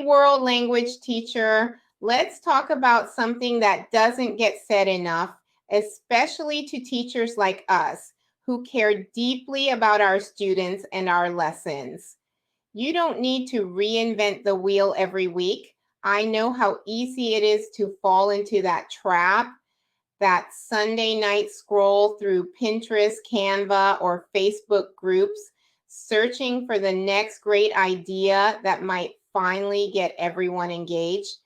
world language teacher, let's talk about something that doesn't get said enough, especially to teachers like us who care deeply about our students and our lessons. You don't need to reinvent the wheel every week. I know how easy it is to fall into that trap, that Sunday night scroll through Pinterest, Canva, or Facebook groups, searching for the next great idea that might finally get everyone engaged.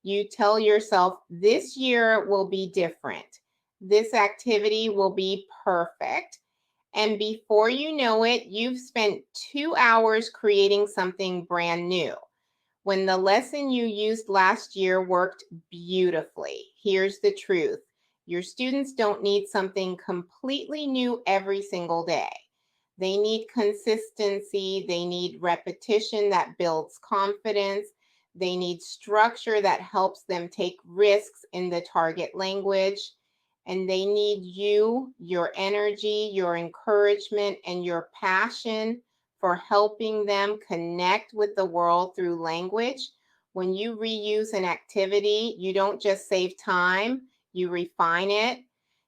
You tell yourself, this year will be different. This activity will be perfect. And before you know it, you've spent 2 hours creating something brand new, when the lesson you used last year worked beautifully. Here's the truth. Your students don't need something completely new every single day. They need consistency. They need repetition that builds confidence. They need structure that helps them take risks in the target language. And they need you, your energy, your encouragement, and your passion for helping them connect with the world through language. When you reuse an activity, you don't just save time, you refine it.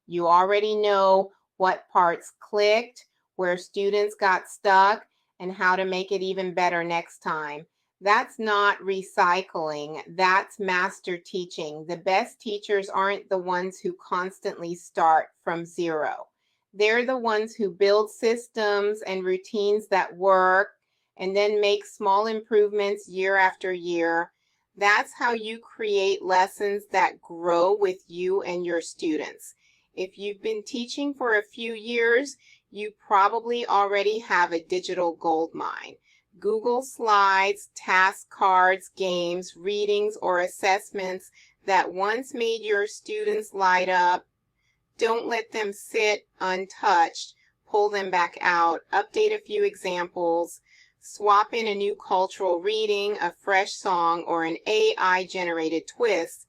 You already know what parts clicked, where students got stuck, and how to make it even better next time. That's not recycling, that's master teaching. The best teachers aren't the ones who constantly start from zero. They're the ones who build systems and routines that work and then make small improvements year after year. That's how you create lessons that grow with you and your students. If you've been teaching for a few years, you probably already have a digital gold mine. Google Slides, task cards, games, readings, or assessments that once made your students light up. Don't let them sit untouched. Pull them back out. Update a few examples. Swap in a new cultural reading, a fresh song, or an AI-generated twist.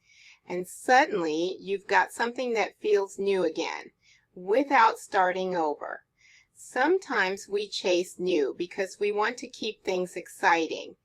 And suddenly, you've got something that feels new again, without starting over. Sometimes we chase new because we want to keep things exciting.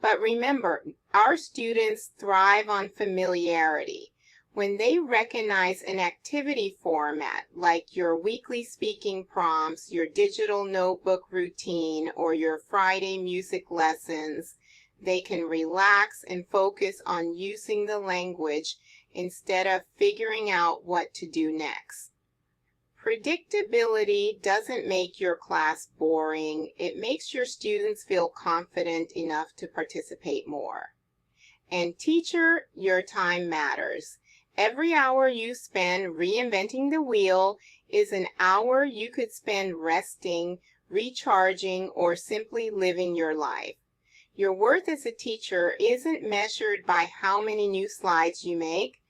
But remember, our students thrive on familiarity. When they recognize an activity format like your weekly speaking prompts, your digital notebook routine, or your Friday music lessons, they can relax and focus on using the language instead of figuring out what to do next. Predictability doesn't make your class boring. It makes your students feel confident enough to participate more. And teacher, your time matters. Every hour you spend reinventing the wheel is an hour you could spend resting, recharging, or simply living your life. Your worth as a teacher isn't measured by how many new slides you make,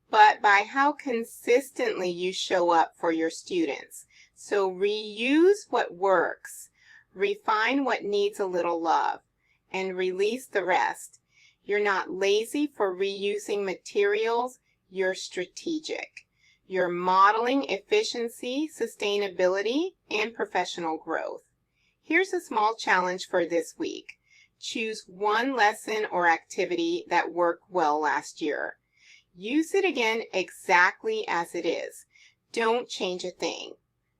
but by how consistently you show up for your students. So reuse what works, refine what needs a little love, and release the rest. You're not lazy for reusing materials, you're strategic. You're modeling efficiency, sustainability, and professional growth. Here's a small challenge for this week. Choose one lesson or activity that worked well last year. Use it again exactly as it is. Don't change a thing.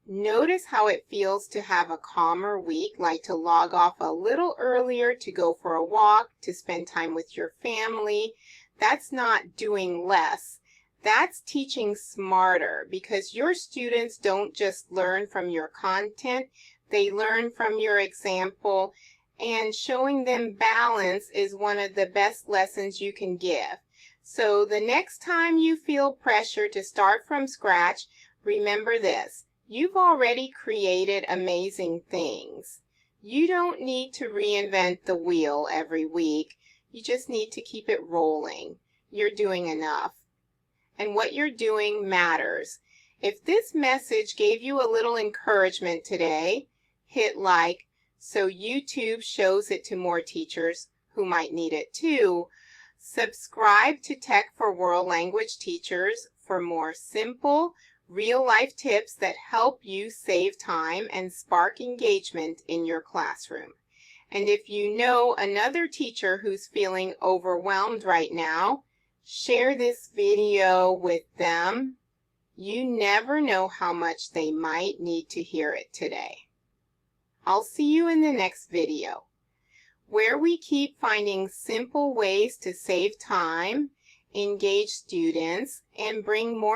Notice how it feels to have a calmer week, like to log off a little earlier, to go for a walk, to spend time with your family. That's not doing less. That's teaching smarter, because your students don't just learn from your content, they learn from your example, and showing them balance is one of the best lessons you can give. So the next time you feel pressure to start from scratch, remember this: you've already created amazing things. You don't need to reinvent the wheel every week. You just need to keep it rolling. You're doing enough. And what you're doing matters. If this message gave you a little encouragement today, hit like so YouTube shows it to more teachers who might need it too. Subscribe to Tech for World Language Teachers for more simple, real-life tips that help you save time and spark engagement in your classroom. And if you know another teacher who's feeling overwhelmed right now, share this video with them. You never know how much they might need to hear it today. I'll see you in the next video, where we keep finding simple ways to save time, engage students, and bring more